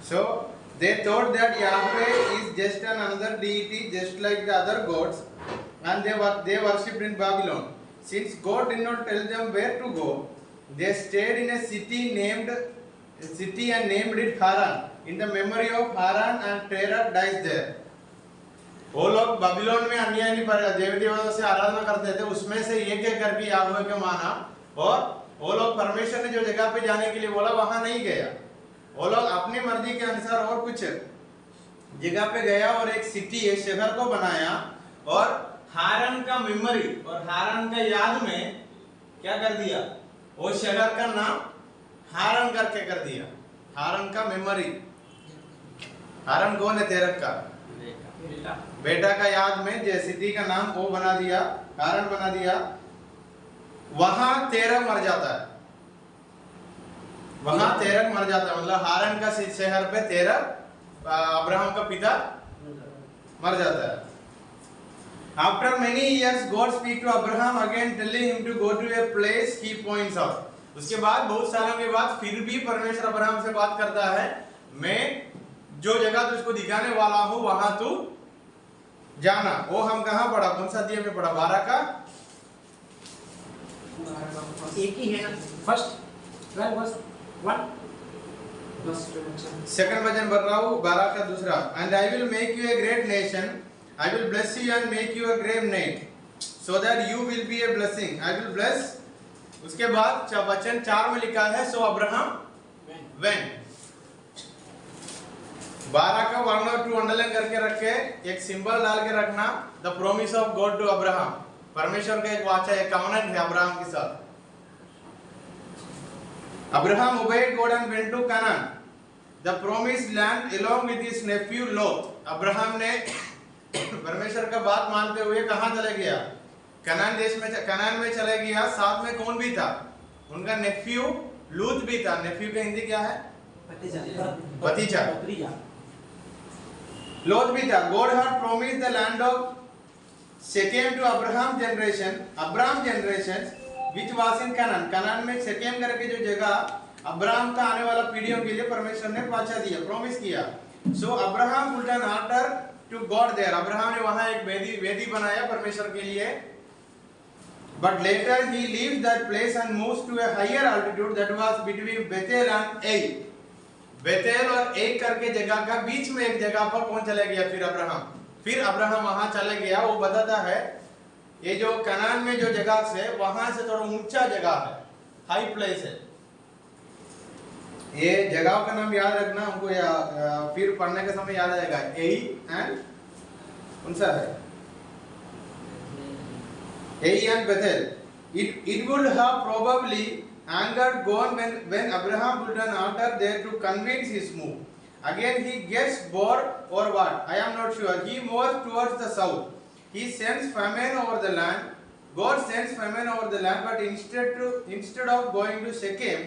So they thought that Yahweh is just another deity, just like the other gods, and they worshipped in Babylon. Since God did not tell them where to go, they stayed in a city and named it Haran, in the memory of Haran, and Terah dies there. वो लोग बाबिलोन में अन्यायी देवी देवताओं से आराधना करते थे, उसमें से एक एक करके याहवे को माना, और वो लोग परमेश्वर ने जो जगह पे जाने के लिए बोला वहां नहीं गया। वो लोग अपनी मर्जी के अनुसार और कुछ जगह पे गया और एक सिटी है शहर को बनाया, और हारन का मेमोरी और हारन का याद में क्या कर दिया, वो शहर का नाम हारन करके कर दिया। हारन का मेमोरी, हारन कौन है? तेरह का बेटा का याद में सिटी का नाम वो बना दिया, हारन बना दिया। वहां तेरह मर जाता है, वहां तेरह मर जाता है, मतलब हारन का शहर पे तेरह अब्राहम का पिता मर जाता है। After many years, God speaks to Abraham again, telling him to go to a place he points out. उसके बाद बहुत सालों के बाद फिर भी परमेश्वर अब्राहम से बात करता है, मैं जो जगह तुझको दिखाने वाला हूँ वहां तू जाना। वो हम कहाँ पढ़ा, कौन सा अध्याय में पढ़ा? 12 का एक ही है ना, फर्स्ट 12 वर्स 1 सेकंड वचन पढ़ रहा हूँ, 12 का दूसरा। And I will make U a great nation, I will bless you and make you a great name, so that you will be a blessing. I will bless. उसके बाद वचन 4 में लिखा है, so Abraham went. 12 का 1 और 2 underline करके रखे, एक सिंबल डाल के रखना, the promise of God to Abraham. परमेश्वर का एक वाचा, एक कवनेंट है अब्राहम के साथ। Abraham obeyed God and went to Canaan, the promised land, along with his nephew Lot. Abraham ने परमेश्वर का बात मानते हुए कहां चले गया? कनान देश में, कनान में चले गया। साथ में कौन भी था? उनका नेफ्यू लूत भी था। नेफ्यू का हिंदी क्या है? भतीजा। लोत भी था। God had promised the land of Shechem to Abraham generation which was in Canaan. Canaan में शेकेम करके जो जगह अब्राहम का आने वाला पीढ़ियों के लिए परमेश्वर ने वाचा दिया, प्रॉमिस किया। So Abraham built an altar to God there. Abraham ने वहां एक वेदी बनाया परमेश्वर के लिए। But later he leaves that place and moves to a higher altitude that was between Bethel and Ai. Bethel और एक करके जगह का बीच में एक जगह पर कौन चले गया? फिर अब्राहम वहां चले गया। वो बताता है ये जो कनान में जो जगह से, वहां से थोड़ा ऊंचा जगह है, हाई प्लेस है। ये जगह का नाम याद रखना हमको, या फिर पढ़ने के समय याद आएगा। ए एंड कौन सा है? Ai and Bethel. It would have probably angered God when Abraham built an altar there to convince his move. Again he gets bored or what? I am not sure. He moves towards the south. He sends famine over the land. God sends famine over the land, but instead of going to Shechem,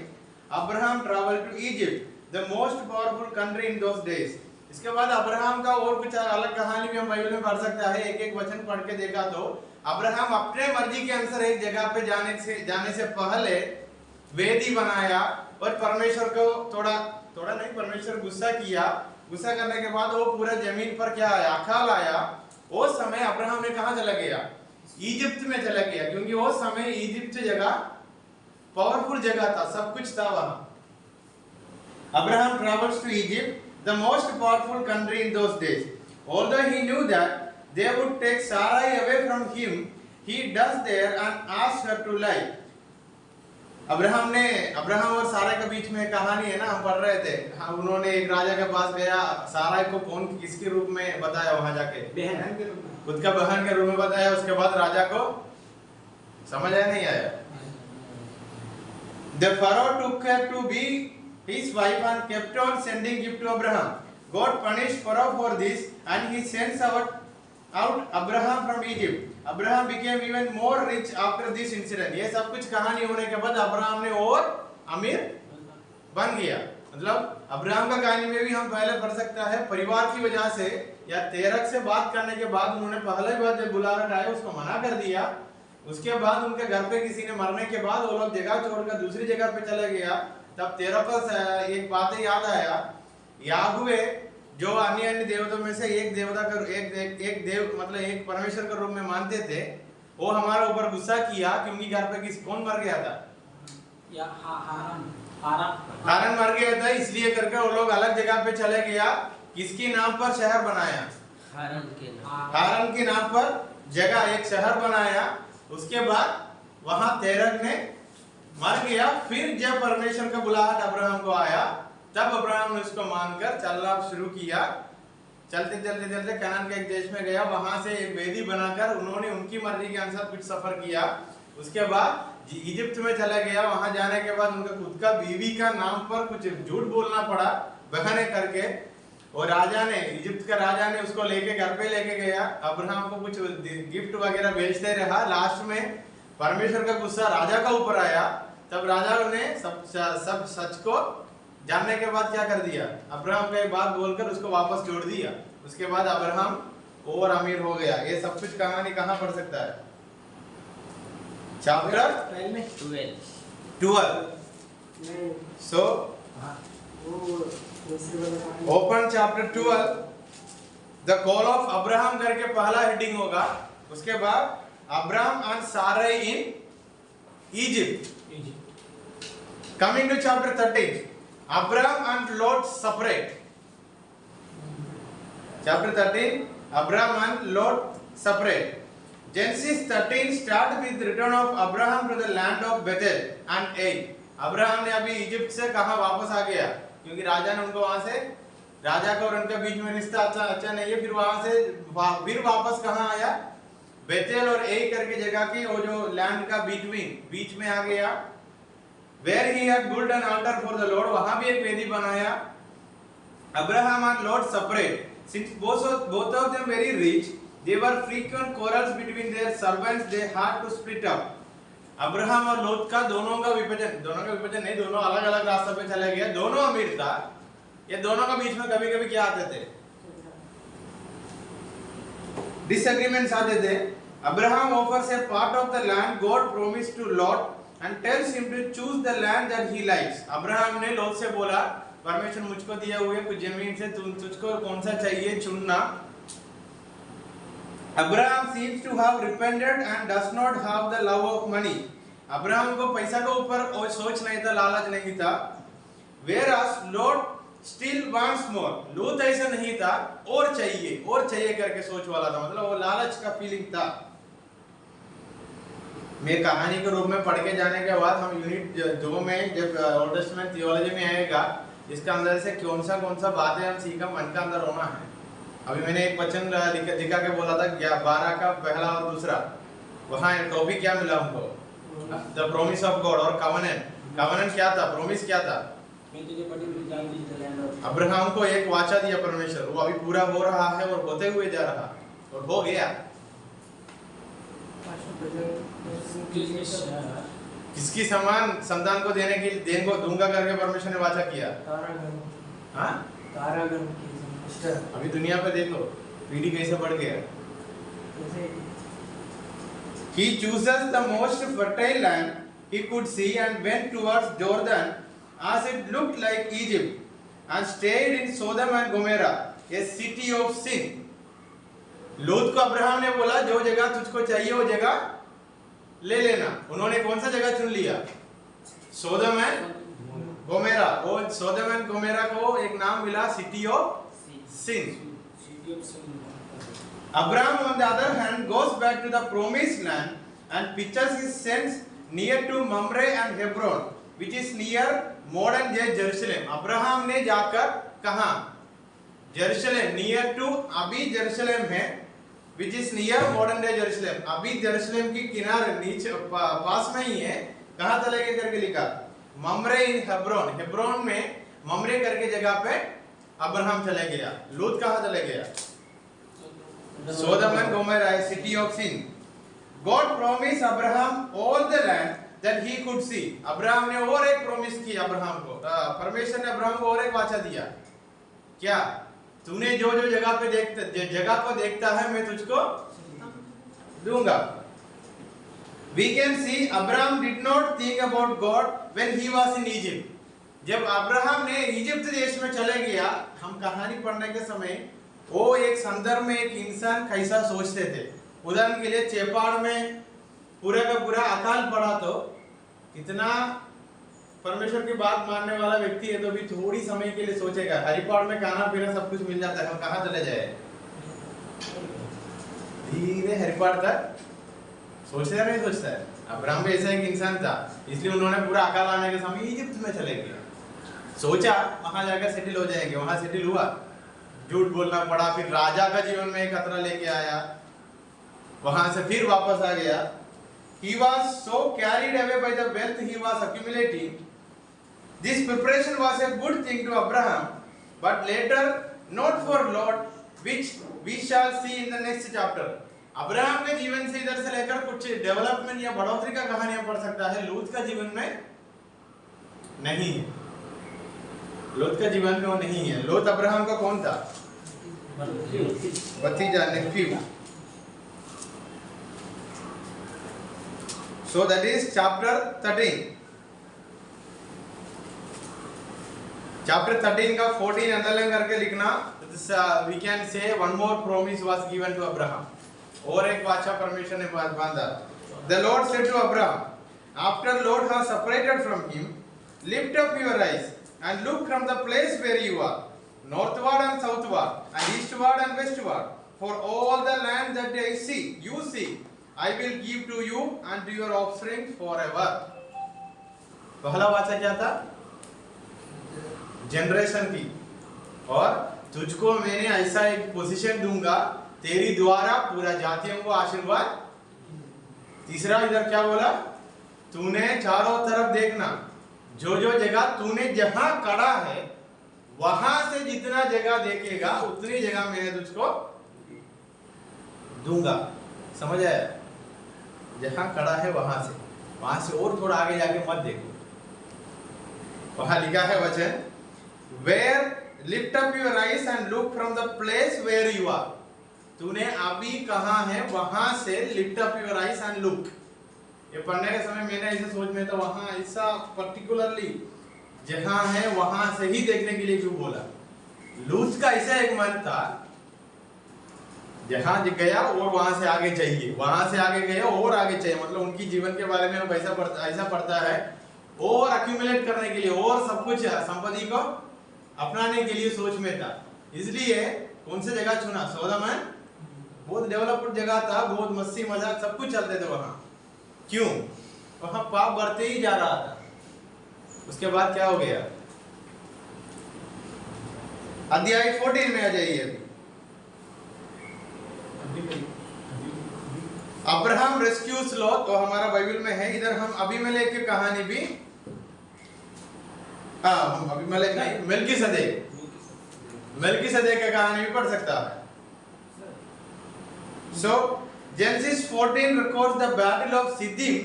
Abraham traveled to Egypt, the most powerful country in those days. इसके बाद Abraham का और कुछ अलग कहानी भी हम Bible में पढ़ सकते हैं। एक एक वचन पढ़ के देखा तो अब्राहम अपने मर्जी के अनुसार एक जगह पे जाने से पहले वेदी बनाया, और परमेश्वर को थोड़ा नहीं, परमेश्वर गुस्सा किया। गुस्सा करने के बाद वो पूरा जमीन पर क्या आया? अकाल आया। वो समय अब्राहम ने कहाँ चला गया? इजिप्ट में चला गया, क्योंकि वो समय इजिप्ट जगह पावरफुल जगह था, सब कुछ था वहां। Abraham travels to Egypt, the most powerful country in those days. Although he knew that they would take Sarai away from him, he does there and asks her to lie. Abraham और सारा के बीच में कहानी है ना, हम पढ़ रहे थे। हाँ, उन्होंने एक राजा के पास गया, सारा को कौन किसके रूप में बताया? वहां जाके खुद का बहन के रूप में बताया। उसके बाद राजा को समझ आया नहीं आया? The Pharaoh took her to be his wife and kept on sending gifts to Abraham. God punished Pharaoh for this, and he sends out Abraham from Egypt. Abraham became even more rich after this incident. ये सब कुछ कहानी होने के बाद Abraham ने और अमीर बन गया। मतलब अब्राहम का कहानी में भी हम पहले पढ़ सकता है, परिवार की वजह से या तेरक से बात करने के बाद उन्होंने पहले बार जब बुलावट आया उसको मना कर दिया। उसके बाद उनके घर पे किसी ने मरने के बाद वो लोग जगह छोड़कर दूसरी जगह पे चले गया। तब तेरह पर एक बात याद आया याहुवे जो अन्य अन्य देवताओं में से एक देवता का एक देव मतलब एक परमेश्वर का रूप में मानते थे, वो हमारे ऊपर गुस्सा किया क्योंकि घर पे कौन मर गया था? हारन मर गया था, इसलिए करके वो लोग अलग जगह पे चले गया। किसके नाम पर शहर बनाया? हारन के नाम पर जगह एक शहर बनाया। उसके बाद वहां तेरह ने मर गया। फिर जब परमेश्वर का बुलाहट अब्राहम को आया, तब अब्राहम ने उसको मानकर चलना शुरू किया। चलते चलते चलते कनान के एक देश में गया, वहां से एक वेदी बनाकर उन्होंने उनकी मर्जी के अनुसार कुछ सफर किया। उसके बाद इजिप्ट में चला गया। वहां जाने के बाद उनका खुद का बीवी का नाम पर कुछ झूठ बोलना पड़ा बहाने करके, और राजा ने इजिप्ट का राजा ने उसको लेके घर पे लेके गया। अब्राहम को कुछ गिफ्ट वगैरह भेजते रहा। लास्ट में परमेश्वर का गुस्सा राजा का ऊपर आया। तब राजा ने सब सच को जानने के बाद क्या कर दिया? अब्राहम का एक बात बोलकर उसको वापस जोड़ दिया। उसके बाद अब्राहम और अमीर हो गया। ये सब कुछ कहानी कहाँ पढ़ सकता है? Chapter 12। So open chapter 12। The call of Abraham करके पहला हेडिंग होगा। उसके बाद Abraham and Sarai in Egypt. Coming to chapter 13, Abraham and Lot separate. Chapter 13, Abraham and Lot separate. Genesis 13 start with return of Abraham to the land of Bethel and Ai। Abraham ने अभी Egypt से कहां वापस आ गया? क्योंकि राजा ने उनको वहां से, राजा का और उनके बीच में रिश्ता अच्छा नहीं है। फिर वहां से फिर वापस कहां आया? बेतेल और ए करके जगह की वो जो लैंड का बीच में आ गया। Where he had built an altar for the Lord, वहां भी एक वेदी बनाया। Abraham and Lot separate, since both of them very rich, there were frequent quarrels between their servants, they had to split up। Abraham और लोत का दोनों का विभाजन नहीं, दोनों अलग अलग रास्ते पे चले गए। दोनों अमीर था, ये दोनों के बीच में कभी कभी क्या आते थे? डिसएग्रीमेंट्स आते थे। Abraham offers a part of the land God promised to Lot and tells him to choose the land that he likes। Abraham ने लोत से बोला, परमेश्वर मुझको दिए हुए कुछ जमीन से तुझको कौन सा चाहिए चुनना। Abraham seems to have repented and does not have the love of money। Abraham को पैसा के ऊपर और सोच नहीं था, लालच नहीं था। Whereas Lot still wants more। लोत ऐसा नहीं था, और चाहिए करके सोच वाला था, मतलब वो लालच का फीलिंग था। मैं कहानी के रूप में पढ़ के जाने के बाद हम यूनिट 2 में जब ओल्ड टेस्टामेंट थियोलॉजी में आएगा, इसका अंदर से कौन सा बातें हम सीखा मन का अंदर होना है। अभी मैंने एक वचन दिखा के बोला था 12 का पहला और दूसरा, वहाँ टॉपिक क्या मिला हमको? द प्रॉमिस ऑफ गॉड और कवनेंट क्या था? प्रॉमिस क्या था? अब्राहम को एक वाचा दिया परमेश्वर, वो अभी पूरा हो रहा है और होते हुए जा रहा और हो गया। किसकी समान संतान को दूंगा करके परमेश्वर ने वाचा किया। हाँ, अभी दुनिया पे देखो पीढ़ी कैसे बढ़ गया। He chooses the most fertile land he could see and went towards Jordan as it looked like Egypt and stayed in Sodom and Gomorrah, a city of sin। लोत को अब्राहम ने बोला जो जगह तुझको चाहिए वो जगह ले लेना। उन्होंने कौन सा जगह चुन लिया? सोदम एंड गोमेरा। वो सोदम एंड गोमेरा को एक नाम मिला, city of sin। Abraham on the other hand goes back to the promised land and pitches his tents near to Mamre and Hebron, which is near modern day Jerusalem। Abraham ने जाकर कहाँ? Jerusalem, near to अभी Jerusalem है, which is near modern day Jerusalem। अभी Jerusalem की किनारे नीचे पास में ही है। कहाँ चले गए करके लिखा? ममरे इन हेब्रोन में ममरे करके जगह पे अब्राहम चले गया। लूत कहाँ चले गया? Sodom and Gomorrah, a city of sin। God promised Abraham all the land that he could see। Abraham ने और एक प्रॉमिस की अब्राहम को, परमेश्वर ने अब्राहम को और एक वाचा दिया। क्या? तूने जो जगह को देखता है मैं तुझको दूंगा। We can see Abraham did not think about God when he was in Egypt। जब अब्राहम ने इजिप्ट देश में चले गया हम कहानी पढ़ने के समय वो एक संदर्भ में एक इंसान कैसा सोचते थे। उदाहरण के लिए चेपाड़ में पूरा का पूरा अकाल पड़ा तो कितना परमेश्वर की बात मानने वाला व्यक्ति है तो भी थोड़ी समय के लिए सोचेगा। हरिपाड़ में खाना पीना सब कुछ मिल जाता है, हम कहाँ चले जाए। धीरे हरिपाड़ तक सोचता है नहीं सोचता है। अब्राहम भी ऐसा एक इंसान था, इसलिए उन्होंने पूरा अकाल आने के समय इजिप्ट में चले गए। सोचा वहां जाकर सेटल हो जाएंगे, वहां सेटल हुआ, झूठ बोलना पड़ा, फिर राजा का जीवन में खतरा लेके आया, वहां से फिर वापस आ गया। He was so carried away by the wealth he was accumulating. This preparation was a good thing to Abraham, but later not for Lot, which we shall see in the next chapter. Abraham के जीवन से इधर से लेकर कुछ development या बढ़ोतरी का कहानियां पढ़ सकता है, लूत का जीवन में नहीं है। लूत का जीवन में वो नहीं है। लूत अब्राहम का कौन था? भतीजा, Neiphiu. So that is chapter 13. Chapter 13 का 14 अंडरलाइन करके लिखना। We can say one more promise was given to Abraham. और एक वाचा परमेश्वर ने बांधा। The Lord said to Abraham, after Lord has separated from him, lift up your eyes and look from the place where you are, northward and southward, and eastward and westward, for all the land that you see, I will give to you and to your offspring forever. पहला वाचा क्या था? Generation की। और तुझको मैंने ऐसा एक पोजीशन दूंगा, तेरी द्वारा पूरा जातियों को आशीर्वाद। तीसरा इधर क्या बोला? तूने चारों तरफ देखना, जो जो जगह तूने जहां खड़ा है वहां से जितना जगह देखेगा उतनी जगह मैंने तुझको दूंगा। समझ आया? जहां खड़ा है वहां से और थोड़ा आगे जाके मत देखो। वहां लिखा है वचन, Where lift up your eyes and look from the place where you are. तूने अभी कहाँ है वहां से lift up your eyes and look. ये पढ़ने के समय मैंने ऐसे सोच में था, वहां ऐसा पर्टिकुलरली जहां है वहां से ही देखने के लिए क्यों बोला। लूत का ऐसा एक मन था, जहां गया और वहां से आगे चाहिए, वहां से आगे गया और आगे चाहिए। मतलब उनकी जीवन के बारे में हम ऐसा पढ़ता है, और अक्यूमुलेट करने के लिए और सब कुछ संपत्ति को अपनाने के लिए सोच में था। इसलिए कौन सी जगह चुना? सोदम है, बहुत डेवलप्ड जगह था, बहुत मस्ती मजाक सब कुछ चलते थे वहां। क्यों? वहां पाप बढ़ते ही जा रहा था। उसके बाद क्या हो गया? अध्याय 14 में आ जाइए। अब्राहम रेस्क्यूज लॉट, तो हमारा बाइबल में है। इधर हम अबीमेलेक की कहानी भी, हम अबीमेलेक नहीं, मेल्कीसेदेक की कहानी भी पढ़ सकता है। So Genesis 14 records the battle of Siddim,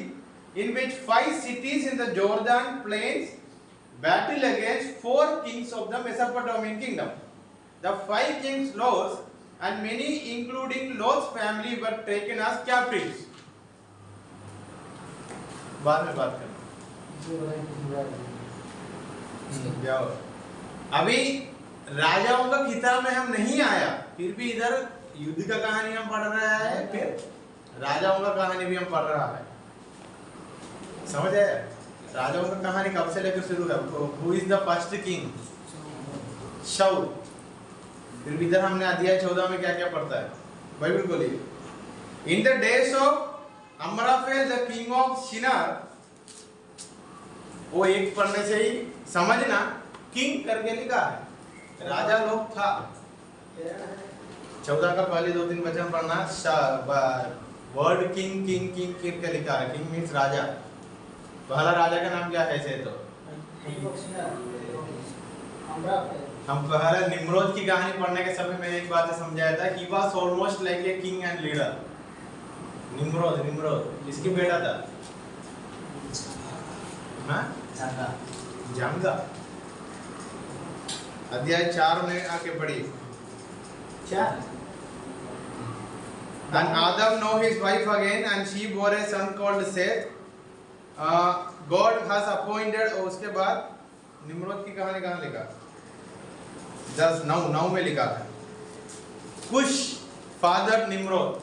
in which 5 cities in the Jordan plains battle against 4 kings of the Mesopotamian kingdom. The 5 kings lost, and many, including Lot's family, were taken as captives. बाद में बात करना। अभी राजाओं का किताब में हम नहीं आया, फिर भी इधर युद्ध का कहानी हम पढ़ रहा है, फिर राजाओं का कहानी भी हम पढ़ रहा है। समझ आया? राजाओं का कहानी कब से लेकर शुरू है? Who is the first king? Saul. फिर इधर हमने अध्याय 14 में क्या क्या पढ़ता है? बाइबल खोलिए। In the days of Amraphel the king of Shinar, वो एक पढ़ने से ही समझना, किंग करके लिखा है, राजा लोग था। 14 का पहले 2-3 वचन पढ़ना, word king king king king का लिखा है। किंग मीन्स राजा। पहला राजा का नाम क्या है? ऐसे तो हम पहले निम्रोद की कहानी पढ़ने के समय मैंने एक बात समझाया था, he was almost like a king and leader. Nimrod किसकी बेटा था? हाँ? जंगा। अध्याय 4 में आके पढ़िए। And Adam knew his wife again, and she bore a son called Seth. God has appointed। और उसके बाद निम्रोद की कहानी कहाँ लिखा? 10 9 में लिखा था। कुश फादर निम्रोद।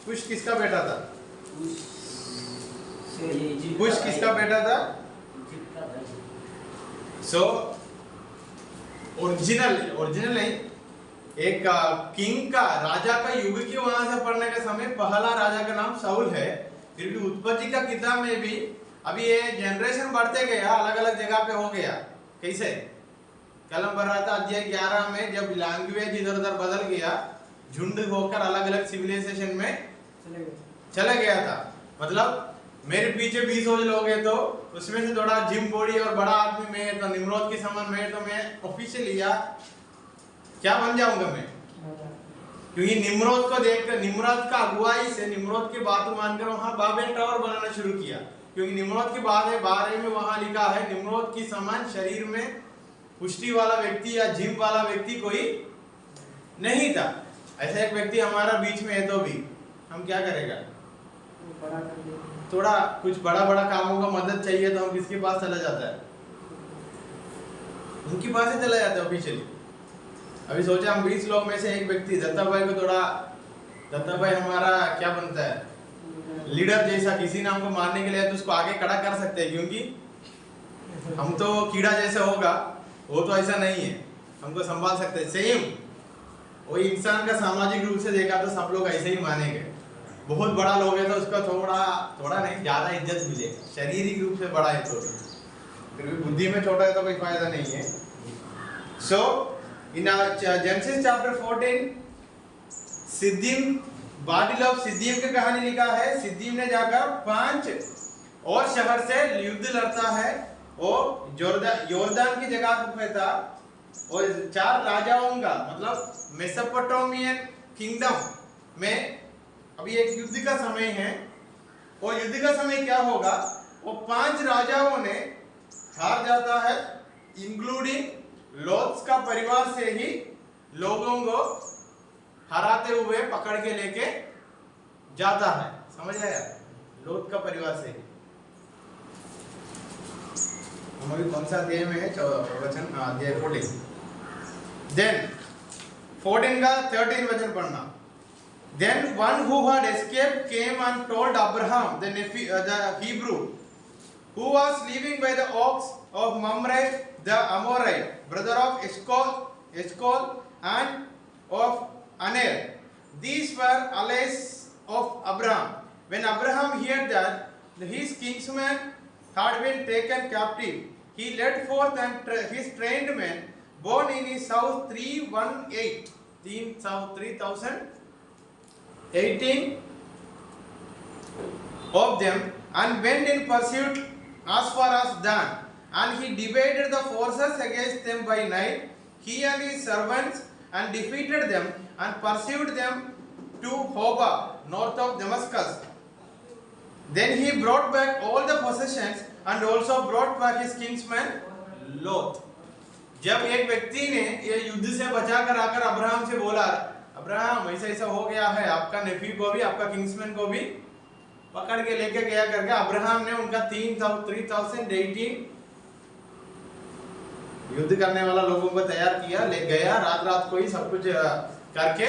कुश किसका बेटा था? कुश किसका बेटा था? सो ओरिजिनल नहीं, एक किंग का, राजा का युग की वहां से पढ़ने के समय पहला राजा का नाम शाऊल है। फिर भी उत्पत्ति का किताब में भी अभी ये जनरेशन बढ़ते गया, अलग अलग जगह पे हो गया। कैसे? कल हम पढ़ रहा था अध्याय 11 में, जब लैंग्वेज इधर उधर बदल गया, झुंड होकर अलग अलग सिविलाइजेशन में चले गया था। मतलब मेरे पीछे 20 लोग हैं, तो उसमें से थोड़ा जिम बॉडी और बड़ा आदमी में, तो निम्रोद की समान में, तो मैं ऑफिशियली या क्या बन जाऊंगा मैं? क्योंकि निम्रोद को देखकर, निम्रोद का अगुवाई से, निम्रोद की बात मानकर वहां बाबेल टावर बनाना शुरू किया। क्योंकि निम्रोद की बारे में वहां लिखा है, निम्रोद की समान शरीर में पुष्टि वाला व्यक्ति या जिम वाला व्यक्ति कोई नहीं था। ऐसा एक व्यक्ति हमारा बीच में है, तो भी हम क्या करेगा? थोड़ा कुछ बड़ा बड़ा कामों का मदद चाहिए तो हम किसके पास चला जाता है? उनके पास ही चला जाता है ऑफिशियली। अभी सोचा हम 20 लोग में से एक व्यक्ति दत्ता भाई को, थोड़ा दत्ता भाई हमारा क्या बनता है, लीडर जैसा, किसी ने हमको मारने के लिए तो उसको आगे खड़ा कर सकते हैं, क्योंकि हम तो कीड़ा जैसे होगा, वो तो ऐसा नहीं है, हमको संभाल सकते हैं। सेम वही इंसान का सामाजिक रूप से देखा तो सब लोग ऐसे ही मानेंगे। बहुत बड़ा लोग है तो उसका थोड़ा नहीं, ज्यादा इज्जत मिलेगा, शारीरिक रूप से बड़ा है तो, फिर भी बुद्धि में छोटा है तो कोई फायदा नहीं है। So in Genesis chapter 14 Siddim, battle of Siddim की कहानी लिखा है। सिद्दीम ने जाकर 5 और शहर से युद्ध लड़ता है। वो योर्दान की जगह पे था, और 4 राजाओं का, मतलब मेसोपोटामियन किंगडम में अभी एक युद्ध का समय है। और युद्ध का समय क्या होगा, वो 5 राजाओं ने हार जाता है, इंक्लूडिंग लोत्स का परिवार से ही लोगों को हराते हुए पकड़ के लेके जाता है। समझ आया? लोत का परिवार से ही। हम अभी कौन सा अध्याय में है? वचन अध्याय 14। देन 14 का 13 वचन पढ़ना। Then one who had escaped came and told Abraham, the Hebrew, who was living by the oaks of Mamre the Amorite, brother of Eshcol and of Aner. These were allies of Abraham. When Abraham heard that his kinsmen had been taken captive, he led forth and his trained men, born in his house 3,018 of them, and went in pursuit as far as Dan, and he divided the forces against them by night, he and his servants, and defeated them and pursued them to Hobah, north of Damascus. Then he brought back all the possessions and also brought back his kinsman Lot. जब एक व्यक्ति ने ये युद्ध से बचा कर आकर अब्राहम से बोला, अब्राहम ऐसा ऐसा हो गया है, आपका नेफी को भी, आपका किंग्समैन को भी पकड़ के लेके गया करके, अब्राहम ने उनका 3,018 युद्ध करने वाला लोगों को तैयार किया, ले गया, रात को ही सब कुछ करके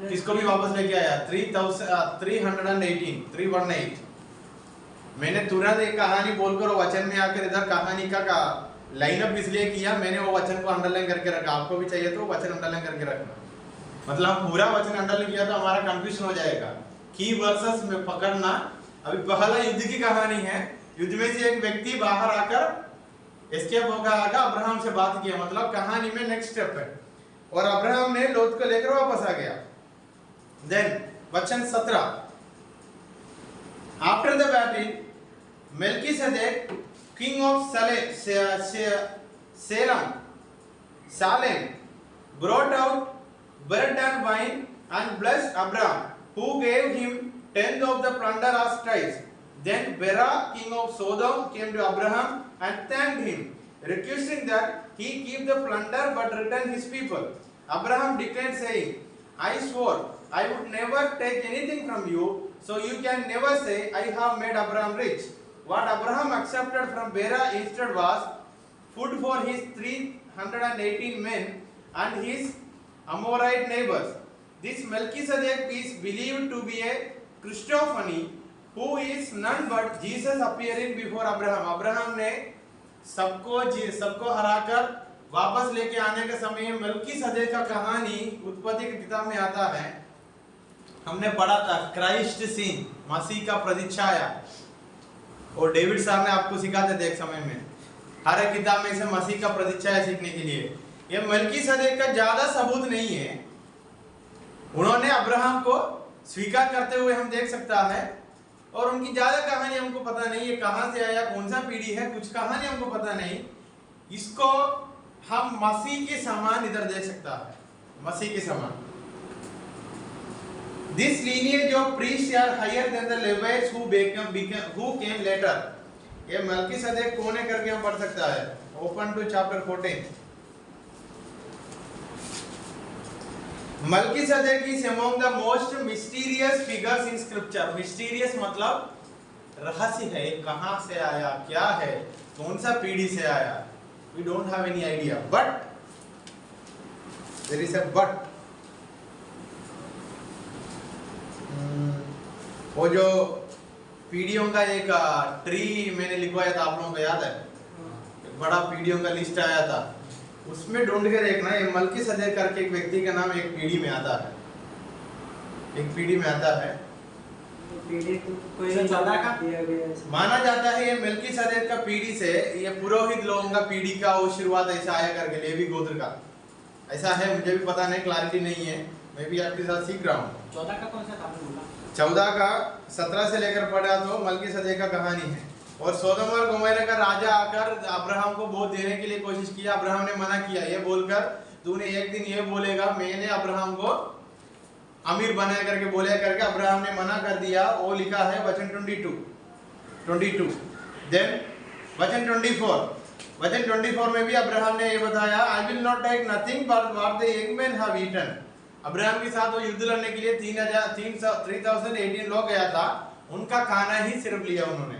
किसको भी वापस लेके आया? 318। मैंने तुरंत एक कहानी बोलकर वचन में आकर इधर कहानी का लाइनअप इसलिए किया, मैंने वो वचन को अंडरलाइन करके रखा। आपको भी चाहिए तो वचन अंडरलाइन करके रखना, मतलब हम पूरा वचन अंडरलाइन किया तो हमारा कंफ्यूजन हो जाएगा। की वर्सेस में पकड़ना। अभी पहला युद्ध की कहानी है। युद्ध में से एक व्यक्ति बाहर आकर एस्केप होकर आकर अब्राहम से बात किया, मतलब कहानी में नेक्स्ट स्टेप है। और अब्राहम ने लोत को लेकर वापस आ गया। देन वचन 17, after the battle Melchizedek king of Salem brought out bread and wine and blessed Abraham, who gave him 10th of the plunder as tithes. Then Bera, king of Sodom, came to Abraham and thanked him, requesting that he keep the plunder but return his people. Abraham declared, saying, I swore I would never take anything from you, so you can never say I have made Abraham rich. What Abraham accepted from Bera instead was food for his 318 men and his Amorite neighbors. This Melchizedek is believed to be a Christophany, who is none but Jesus appearing before Abraham. Abraham ने सबको हराकर वापस लेके आने के समय मेल्कीसदेक का कहानी उत्पत्ति की किताब में आता है। हमने पढ़ा था क्राइस्ट सीन, मसीह का प्रतिच्छाया, और डेविड साहब ने आपको सिखाते थे एक समय में हर एक किताब में इसे मसीह का प्रतिच्छाया सीखने के लिए। यह मेल्कीसदेक का ज्यादा सबूत नहीं है, उन्होंने अब्राहम को स्वीकार करते हुए हम देख सकता है, और उनकी ज्यादा कहानी हमको पता नहीं है, कहां से आया, कौन सा पीढ़ी है, कुछ कहानी हमको पता नहीं। इसको हम मसीह के समान इधर देख सकता है, मसीह के समान। This lineage of priests are higher than the Levites who came later. ये मेल्कीसदेक कौन है करके हम पढ़ सकता है। Open to chapter 14. Melchizedek is among the most mysterious figures in scripture. Mysterious मतलब रहस्य है, कहां से आया, क्या है, कौन सा पीढ़ी से आया, we don't have any idea. But there is a but. वो जो पीढ़ियों का एक ट्री मैंने लिखवाया था, आप लोगों को याद है, एक बड़ा पीढ़ियों का लिस्ट आया था, उसमें ढूंढ के देखना ये मेल्कीसदेक करके एक व्यक्ति का नाम एक पीढ़ी में आता है, एक पीढ़ी में आता है। माना जाता है ये मेल्कीसदेक का पीढ़ी से, ये पुरोहित लोगों का पीढ़ी का वो शुरुआत ऐसा आया करके, लेवी गोत्र का ऐसा है, मुझे भी पता नहीं, क्लैरिटी नहीं है, मैं भी आपके साथ सीख रहा हूँ। 14 का कौन सा था बोला? 14 का 17 से लेकर पढ़ा तो मेल्कीसदेक का कहानी है। और सोदोम और गोमेरा का राजा आकर अब्राहम को बहुत देने के लिए कोशिश किया, अब्राहम ने मना किया, ये बोलकर तूने एक दिन ये बोलेगा मैंने अब्राहम को अमीर बनाया करके बोले करके अब्राहम ने मना कर दिया। वो लिखा है वचन 22। देन वचन 24 में भी अब्राहम ने ये बताया, I will not take nothing but what the young man have eaten. Abraham के साथ वो युद्ध लड़ने के लिए 3018 लोग गया था, उनका खाना ही सिर्फ लिया उन्होंने।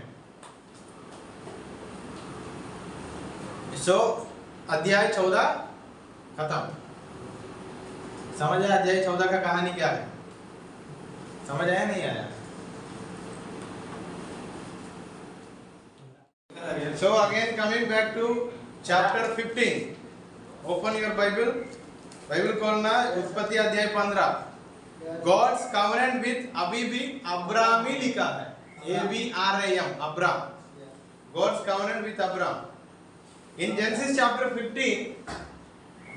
अध्याय 14 खत्म। समझ आया अध्याय 14 का कहानी क्या है? समझ आया नहीं आया? So again coming back to chapter 15. Open your Bible. Bible खोलना, उत्पत्ति अध्याय 15। God's covenant with अभी भी अब्राहम ही लिखा है, ABRAM, Abraham. God's covenant with Abraham. In Genesis chapter 15,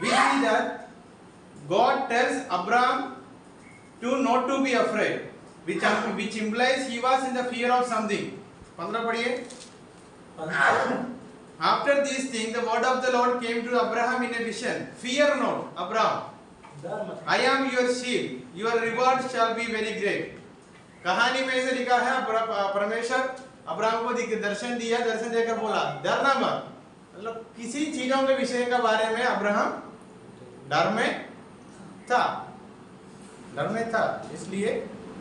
we see that God tells Abraham to not to be afraid, which implies he was in the fear of something. 15 पढ़िए। After these things, the word of the Lord came to Abraham in a vision. Fear not, Abraham. I am your shield. Your reward shall be very great. कहानी में ऐसे लिखा है, परमेश्वर Abraham को दर्शन दिया, दर्शन देकर बोला डरना मत। मतलब किसी चीजों के विषय के बारे में अब्राहम डर में था, इसलिए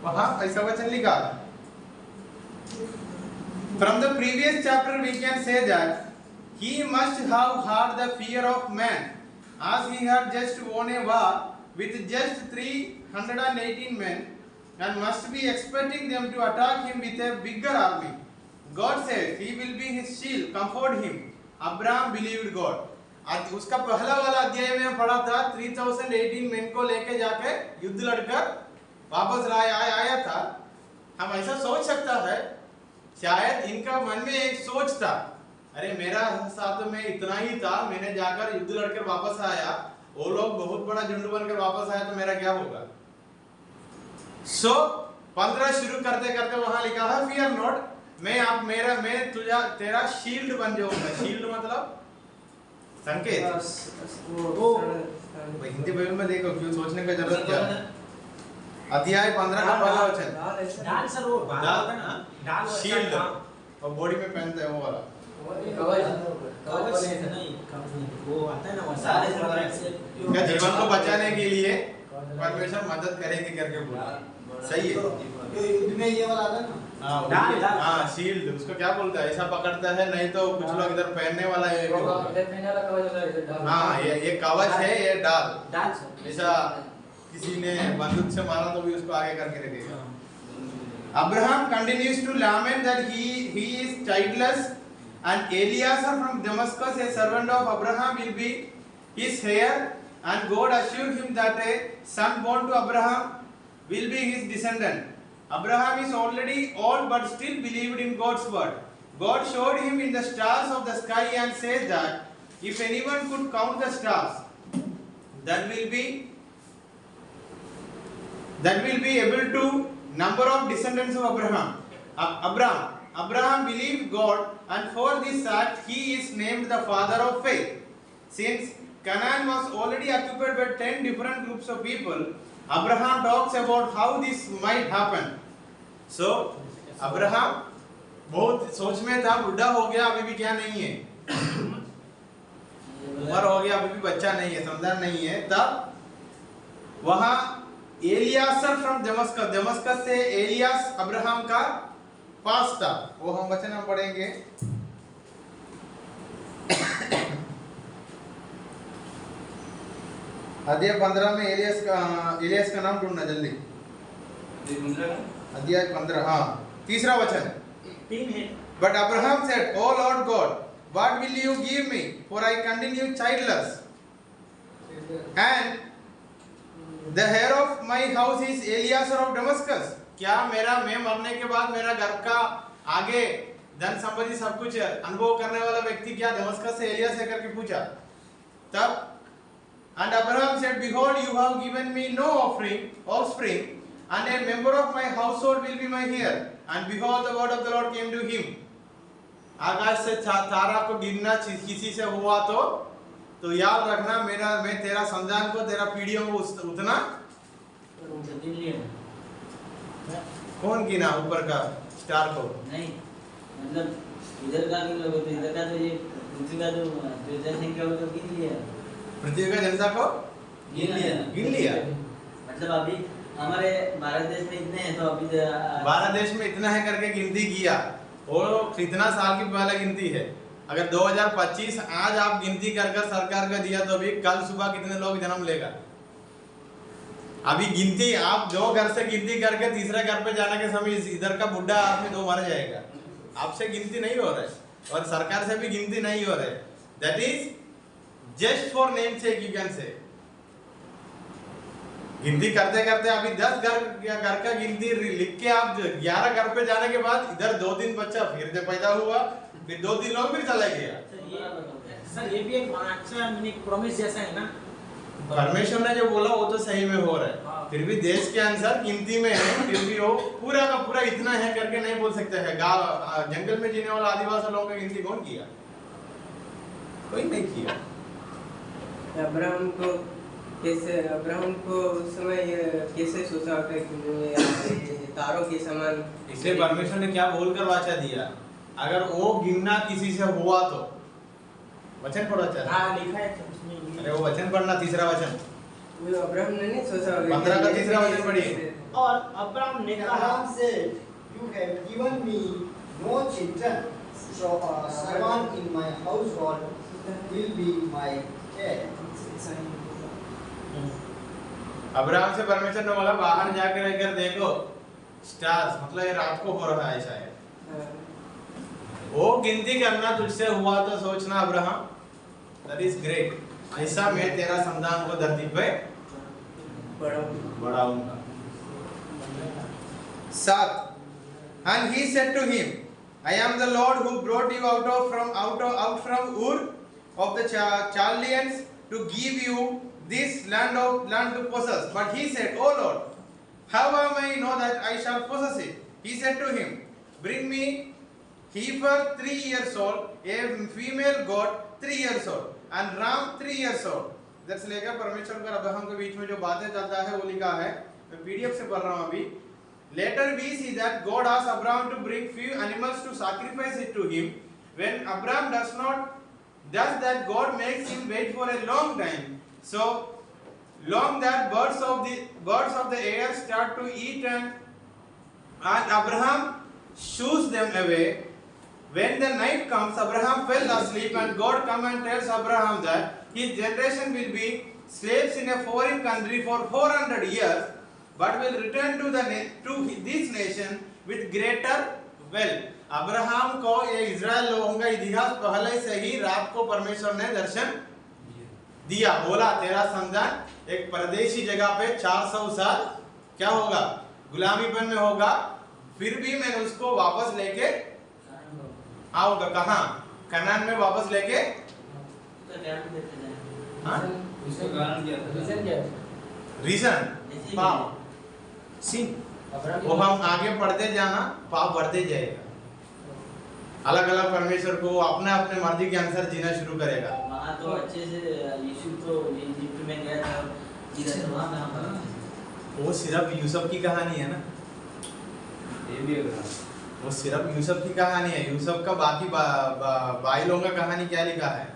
वहां ऐसा वचन लिखा है। From the previous chapter we can say that he must have had the fear of man, as he had just won a war with just 318 men and must be expecting them to attack him with a bigger army. God says he will be his shield, comfort him. Abraham believed God. आज उसका पहला वाला अध्याय में हम पढ़ा था, 3018 main को लेके जाके युद्ध लड़कर वापस आया था। हम ऐसा सोच सकता है, शायद इनका मन में एक सोच था, अरे मेरा साथ में इतना ही था, मैंने जाकर युद्ध लड़कर वापस आया, वो लोग बहुत बड़ा झुंड बनकर वापस आया तो मेरा क्या होगा। 15 शुरू करते करते वहां लिखा है फियर नॉट, मैं तेरा शील्ड बन जाऊंगा। शील्ड मतलब संकेत। हिंदी बाइबल में देखो, क्यों सोचने का जरूरत क्या है। अध्याय 15 का पहला वचन, डाल सर, वो डाल शील्ड और बॉडी में पहनते हैं वो वाला कवच नहीं, वो आता है ना, वो सारे जीवन को बचाने के लिए परमेश्वर मदद करेंगे करके बोला। सही है, युद्ध में ये वाला आता है ना, डाल। हाँ शील्ड, उसको क्या बोलता है, ऐसा पकड़ता है, नहीं तो कुछ लोग इधर पहनने वाला है इधर पहनने वाला कवच होता है, इधर डाल। हाँ ये कवच है, ये डाल। डाल सर। ऐसा किसी ने बंदूक से मारा तो भी उसको आगे करके रखेगा। Abraham continues to lament that he is childless, and Eliezer from Damascus, a servant of Abraham, will be his heir, and God assured him that a son born to Abraham will be his descendant. Abraham is already old but still believed in God's word. God showed him in the stars of the sky and says that if anyone could count the stars, that will be able to number of descendants of Abraham. Abraham believed God, and for this act he is named the father of faith. Since Canaan was already occupied by 10 different groups of people, Abraham talks about how this might happen. So Abraham बहुत सोच में था, बुढ़ा हो गया, अभी भी क्या नहीं है, उम्र हो गया, अभी भी बच्चा नहीं है, समझदार नहीं है। तब वहां एलियासर फ्रॉम दमस्कस से एलियास अब्राहम का पास था, वो हम वचन हम पढ़ेंगे। अध्याय 15 में एलियास का नाम ढूंढना जल्दी। अध्याय 15, हाँ, तीसरा वचन। But Abraham said, "O Lord God, what will you give me? For I continue childless, and the heir of my house is Eliezer of Damascus." क्या मैं मरने के बाद मेरा घर का आगे धन संपत्ति सब कुछ अनुभव करने वाला व्यक्ति क्या दमस्कस से एलिया से करके पूछा। तब and Abraham said, "Behold, you have given me no offspring, and a member of my household will be my heir." And behold, the word of the Lord came to him. आकाश से तारा को गिनना किसी से हुआ तो याद रखना, मैं तेरा संतान को, तेरा पीढ़ियों को उतना कौन गिना ऊपर का स्टार को? नहीं, मतलब इधर का तो ये पृथ्वी का जो जनसंख्या वो तो गिन लिया, पृथ्वी का जनता को गिन लिया। मतलब अभी हमारे भारत देश में इतने हैं, तो अभी भारत देश में इतना है करके गिनती किया, और कितना साल की पहले गिनती है। अगर 2025 आज आप गिनती कर सरकार का दिया तो अभी कल सुबह कितने लोग जन्म लेगा? अभी गिनती आप जो घर से गिनती करके तीसरे घर पे जाने के समय इधर का बुढ़ा आदमी 2 मर जाएगा। आपसे गिनती नहीं हो रहा है और सरकार से भी गिनती नहीं हो रहा है। That is just for name sec, you can say. गिनती करते करते अभी 10 घर का गिनती लिख के आप 11 घर पे जाने के बाद इधर 2 दिन बच्चा फिर से पैदा हुआ, फिर 2 दिन लोग फिर चला गया। सर ये भी एक अच्छा प्रॉमिस जैसा है ना, परमेश्वर ने जो बोला वो तो सही में हो रहा है। फिर भी देश के अनुसार गिनती में है, फिर भी वो पूरा का पूरा इतना है करके नहीं बोल सकते हैं। गांव जंगल में जीने वाला आदिवासी लोगों की गिनती कौन किया? कोई नहीं किया। अब्राहम को उस समय कैसे सोचा कि तारों के समान? इसलिए परमेश्वर ने क्या बोलकर वाचा दिया, अगर वो गिनना किसी से हुआ तो वचन पढ़ो। हाँ लिखा है उसमें। अरे वो वचन पढ़ना, तीसरा वचन। वो अब्राहम ने नहीं सोचा 15 का तीसरा वचन पढ़िए। और अब्राहम ने कहा, "You have given me no children, so a servant in my household will be my heir." Abraham से परमेश्वर ने बोला बाहर जाकर रहकर देखो स्टार्स, मतलब ये रात को हो रहा है शायद। वो गिनती करना तुझसे हुआ तो सोचना अब्राहम, दैट इज ग्रेट। ऐसा मैं तेरा संतान को धरती पे बढ़ाऊंगा। 7 And he said to him, "I am the Lord who brought you out from Ur of the Chaldeans to give you this land to possess." But he said, "O Lord, how am I know that I shall possess it?" He said to him, "Bring me heifer 3 years old, a female goat 3 years old, and ram 3 years old." इधर से लेकर परमेश्वर और Abraham के बीच में जो बातें चलता है वो लिखा है, मैं पीडीएफ से पढ़ रहा हूँ अभी। Later we see that God asked Abraham to bring few animals to sacrifice it to him. When Abraham does that, God makes him wait for a long time, so long that birds of the air start to eat, and Abraham shoos them away. When the night comes, Abraham fell asleep, and God comes and tells Abraham that his generation will be slaves in a foreign country for 400 years, but will return to this nation with greater wealth. Abraham को ये Israel लोगों का इतिहास पहले से ही रात को परमेश्वर ने दर्शन दिया, बोला तेरा संतान एक परदेशी जगह पे 400 साल क्या होगा, गुलामीपन में होगा, फिर भी मैं उसको वापस लेके आऊंगा। कहाँ? कनान में वापस लेके। रीजन पाप, sin. वो हम आगे पढ़ते जाना, पाप बढ़ते जाएगा, अलग अलग परमेश्वर को अपने अपने मर्जी के अनुसार जीना शुरू करेगा। वहाँ तो अच्छे से यीशु तो इजिप्ट में गया था, इधर तो वहाँ कहाँ? वो सिर्फ यूसुफ की कहानी है ना, वो सिर्फ यूसुफ की कहानी है। यूसुफ का बाकी भाई लोगों का कहानी क्या लिखा है?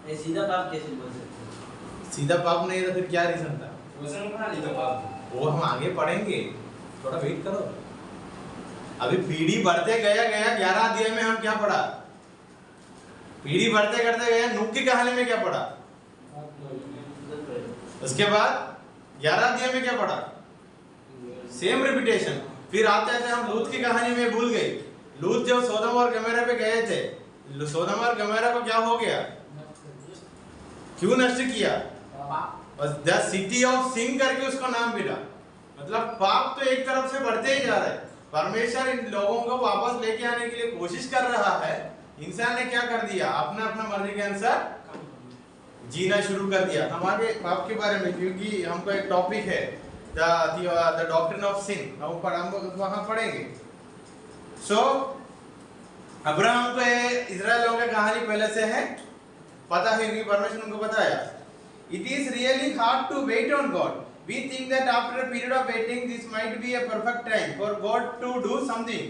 ये सीधा पाप कैसे बोल सकते हैं? सीधा पाप नहीं था, फिर क्या रीजन था? वो हम आगे पढ़ेंगे, थोड़ा वेट करो। अभी पीढ़ी बढ़ते गया 11 अध्याय में हम क्या पढ़ा? पीढ़ी बढ़ते करते गया, नूह की कहानी में क्या पढ़ा? उसके बाद 11 अध्याय में क्या पढ़ा? Same repetition. फिर आते आते हम लूत की कहानी में भूल गए। लूत जब सोदोम और गमोरा पे गए थे, सोदोम और गमोरा को क्या हो गया? क्यों नष्ट किया? द सिटी ऑफ सिन करके उसको नाम मिला। मतलब पाप तो एक तरफ से बढ़ते ही जा रहा है। परमेश्वर इन लोगों को वापस लेके आने के लिए कोशिश कर रहा है। इंसान ने क्या कर दिया? अपना अपना मर्जी के अनुसार जीना शुरू कर दिया। हमारे पाप के बारे में, क्योंकि हमको एक टॉपिक है द डॉक्ट्रिन ऑफ सिन, हम वहां पढ़ेंगे। सो अब्राहम को इजराइलियों की कहानी पहले से है, पता है कि परमेश्वर उनको बताया। It is really hard to wait on God. We think that after a period of waiting, this might be a perfect time for God to do something,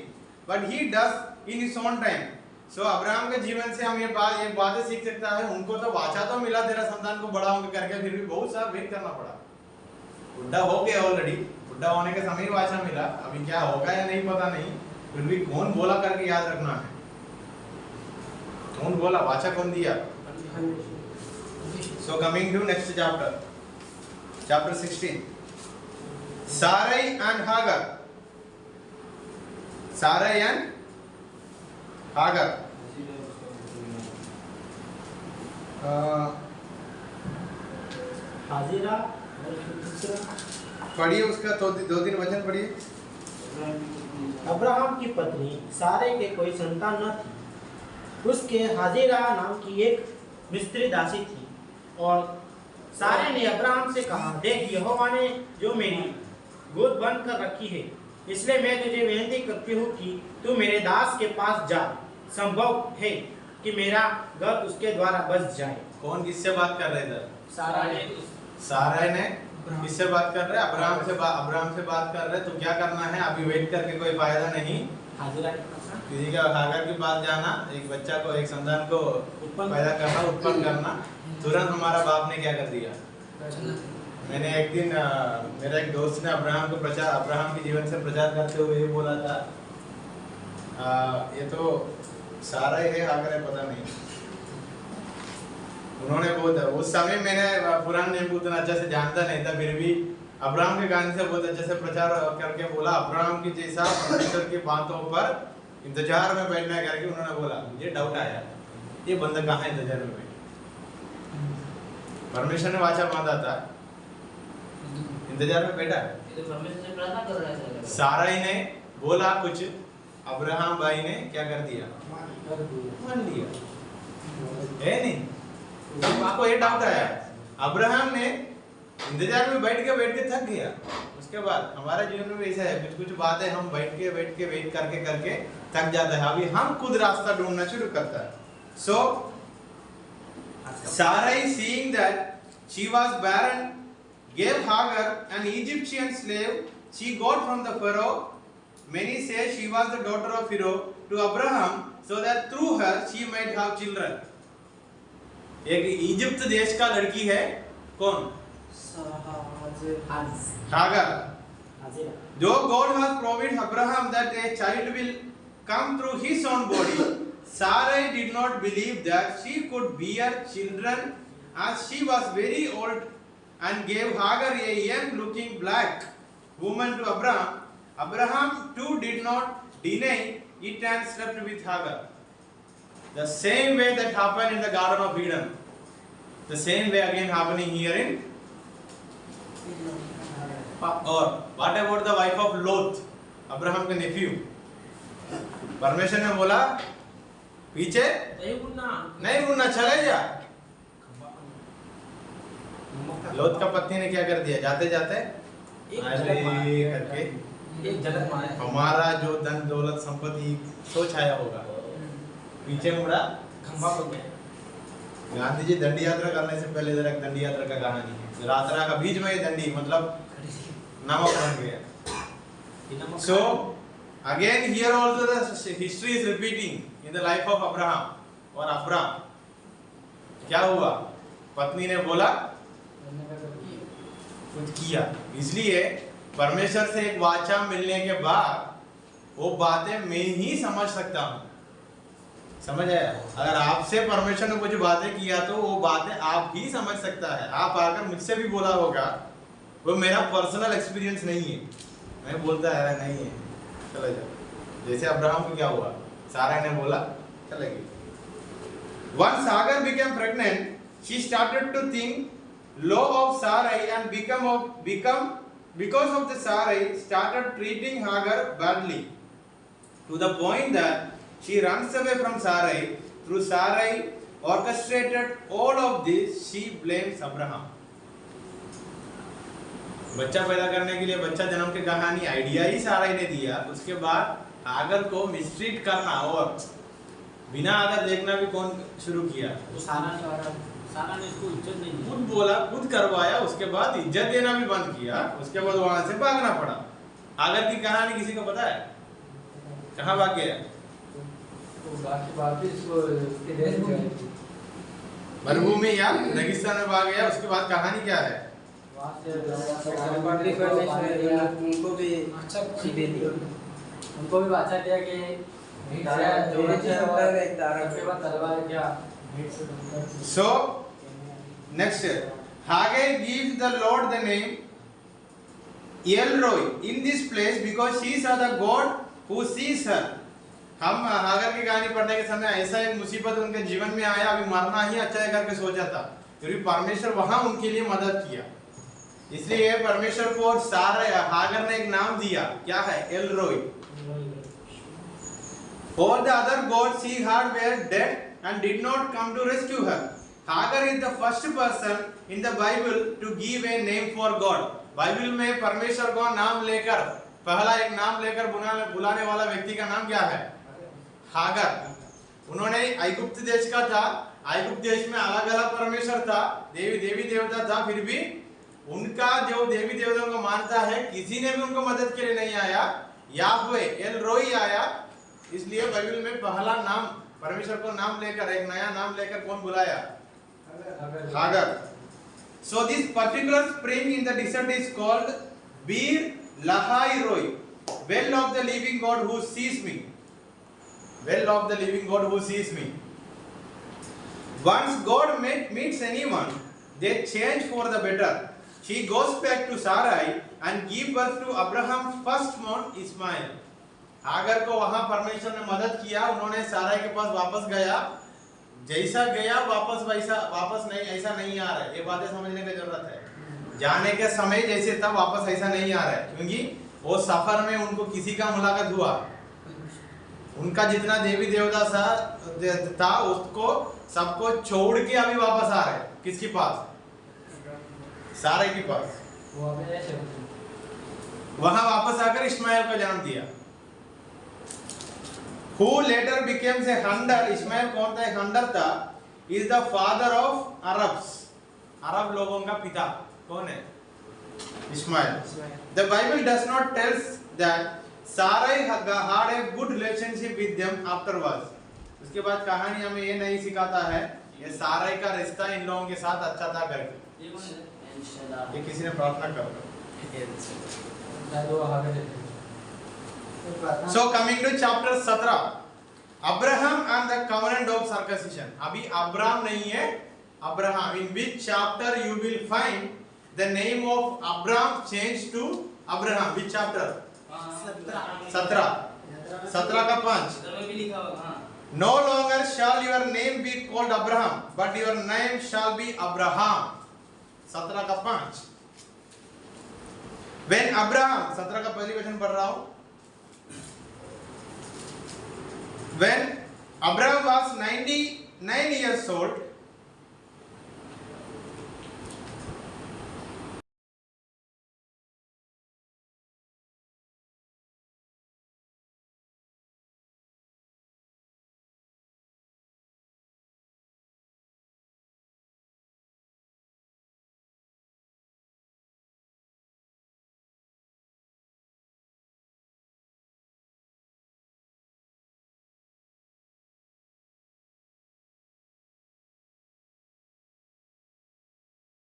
but He does in His own time. So Abraham के जीवन से हम ये बातें सीख सकता है। उनको तो वाचा तो मिला तेरा संतान को बड़ा होकर करके, फिर भी बहुत सारा वेट करना पड़ा। बुढ़ा हो गया ऑलरेडी, बुढ़ा होने के समय ही वाचा मिला, अभी क्या होगा या नहीं पता नहीं, फिर भी कौन बोला करके याद रखना है। कौन बोला, वाचा कौन दिया? So coming to next chapter. Chapter 16. Sarai and Hagar. Sarai and Hagar. हाजिरा पढ़िए उसका दो तीन वचन पढ़िए। अब्राहम की पत्नी सारे के कोई संतान न थी। उसके हाजिरा नाम की एक मिस्त्री दासी थी। और सारे ने अब्राहम से कहा, देख यहोवा ने जो मेरी गोद बंद कर रखी है, इसलिए मैं तुझे विनती करती हूँ कि तू मेरे दास के पास जा। संभव है कि मेरा घर उसके द्वारा बस जाए। कौन किससे बात कर रहे थे? सारा ने किससे बात कर रहे? अब्राहम से बात कर रहे। तो क्या करना है? अभी वेट करके कोई फायदा नहीं। किसी का हागर के पास जाना, एक बच्चा को, एक संतान को पैदा करना, उत्पन्न करना। तुरंत हमारा बाप ने क्या कर दिया? मैंने एक दिन मेरा एक दोस्त ने अब्राहम के जीवन से प्रचार करते हुए ये बोला था, ये तो सारा ही है, हागर है, पता नहीं। उन्होंने बहुत, उस समय मैंने पुराने नियम को उतना अच्छा से जानता नहीं था, फिर भी अब्राहम के कहानी से बहुत अच्छे से प्रचार करके बोला, अब्राहम की जैसा परमेश्वर की बातों पर इंतजार में बैठना करके उन्होंने बोला। मुझे डाउट आया, ये बंदा कहाँ है इंतजार में बैठे? परमेश्वर ने वाचा बांधा था, इंतजार में बैठा। सारा ही ने बोला कुछ, अब्राहम भाई ने क्या कर दिया? मान लिया। है नहीं? तब आपको ये डाउट आया, अब्राहम ने इंतजार में बैठ के थक गया। उसके बाद हमारे जीवन में भी ऐसा है, कुछ बातें हम बैठ के वेट करके थक जाता है। अभी हम खुद रास्ता ढूंढना शुरू करता है। So Sarai, seeing that she was barren, gave Hagar, an Egyptian slave she got from the Pharaoh. Many say she was the daughter of Pharaoh to Abraham, so that through her she might have children. एक Egypt देश का लड़की है, कौन? हागर। Though God has promised Abraham that a child will come through his own body, Sarai did not believe that she could bear children, as she was very old, and gave Hagar, a young-looking black woman, to Abraham. Abraham too did not deny it and slept with Hagar. The same way that happened in the Garden of Eden, the same way again happening here in. Or what about the wife of Lot, Abraham के nephew? परमेश्वर ने बोला पीछे नहीं मुड़ना, चले जा। लोत का पत्नी ने क्या कर दिया? जाते जाते अरे करके एक झलक मारे, हमारा जो धन दौलत संपत्ति सोच आया होगा, पीछे मुड़ा, खंभा पड़ गया। गांधी जी दंडी यात्रा करने से पहले इधर एक दंडी यात्रा का कहानी है। यात्रा का बीच में ये दंडी मतलब नमक बन गया। So again here also the history is repeating in the life of Abraham और अब्राम। क्या हुआ? पत्नी ने बोला कुछ किया। इसलिए परमेश्वर से एक वाचा मिलने के बाद वो बातें मैं ही समझ सकता हूँ। समझ आया? अगर आपसे परमेश्वर ने कुछ बातें किया तो वो बातें आप ही समझ सकता है। आप आकर मुझसे भी बोला होगा, वो मेरा पर्सनल एक्सपीरियंस नहीं है, मैं बोलता है नहीं है, चले जाओ। जैसे अब्राहम को क्या हुआ? सारा ने बोला चले गए। Once Hagar became pregnant, she started to think low of Sarai and because of the Sarai started treating Hagar badly to the point that she runs away from Sarai. Through Sarai orchestrated all of this, she blames Abraham. बच्चा पैदा करने के लिए बच्चा जन्म की कहानी idea ही साराई ने दिया। उसके बाद हागर को मिसट्रीट करना और बिना आदर देखना भी कौन शुरू किया? तो सारा ने इसको इज्जत नहीं दी। खुद बोला, खुद करवाया, उसके बाद इज्जत देना भी बंद किया, उसके बाद वहां से भागना पड़ा। हागर की कहानी किसी को पता है? कहाँ भाग गया? मरुभूमि या रेगिस्तान में भाग गया। उसके बाद कहानी क्या है? उनको भी बादशाह दिया कि So next, Hagar gives the Lord the name El Roi in this place because she saw the God who sees her. हम हागर की कहानी पढ़ने के समय ऐसा एक मुसीबत उनके जीवन में आया, अभी मरना ही अच्छा है करके सोचा था, क्योंकि परमेश्वर वहां उनके लिए मदद किया। इसलिए परमेश्वर को सारा हागर ने एक नाम दिया, क्या है? एल रोई। All the other gods she had were dead and did not come to rescue her. Hagar is the first person in the Bible to give a name for God. Bible में परमेश्वर को नाम लेकर, पहला एक नाम लेकर बुलाने वाला व्यक्ति का नाम क्या है? हागर। उन्होंने ऐगुप्त देश का था, ऐगुप्त देश में अलग अलग परमेश्वर था, देवी देवता था, फिर भी उनका जो देवी देवताओं को मानता है, किसी ने भी उनको मदद के लिए नहीं आया। याहवे एल रोई आया। इसलिए बाइबल में पहला नाम परमेश्वर को नाम लेकर, एक नया नाम लेकर कौन बुलाया? हागर। So this particular spring in the desert is called Bir Lahai Roi, well of the living God who sees me. Well of the living God who sees me. Once God meets anyone, they change for the better. She goes back to Sarai and gives birth to Abraham's firstborn Ismail. हागर को वहां परमेश्वर ने मदद किया, उन्होंने साराई के पास वापस गया, जैसा गया वापस नहीं, ऐसा नहीं आ रहा है। ये बातें समझने की जरूरत है। जाने के समय जैसे था वापस ऐसा नहीं आ रहा है, क्योंकि वो सफर में उनको किसी का मुलाकात हुआ, उनका जितना देवी देवता था उसको सबको छोड़ के अभी वापस आ रहे। किसके पास? साराई के पास। वहां वापस आकर इस्माइल को जन्म दिया। Who later becomes a hunter? Ismail कौन था? एक हंटर था। Is the father of Arabs. अरब लोगों का पिता कौन है? Ismail. The Bible does not tell that Sarai had a good relationship with them afterwards. उसके बाद कहानी हमें ये नहीं सिखाता है ये साराई का रिश्ता इन लोगों के साथ अच्छा था करके। ये किसी ने प्रार्थना कर शायद वो आगे देते हैं। So coming to chapter 17, Abraham and the covenant of circumcision. अभी अब्राहम नहीं है, Abraham. In which chapter you will find the name of Abraham changed to Abraham? Which chapter? 17 का 5. में भी लिखा होगा हाँ No longer shall your name be called Abraham, but your name shall be Abraham. 17 का 5. When Abraham, 17 का पहली वचन पढ़ रहा हूं. When Abraham was 99 years old,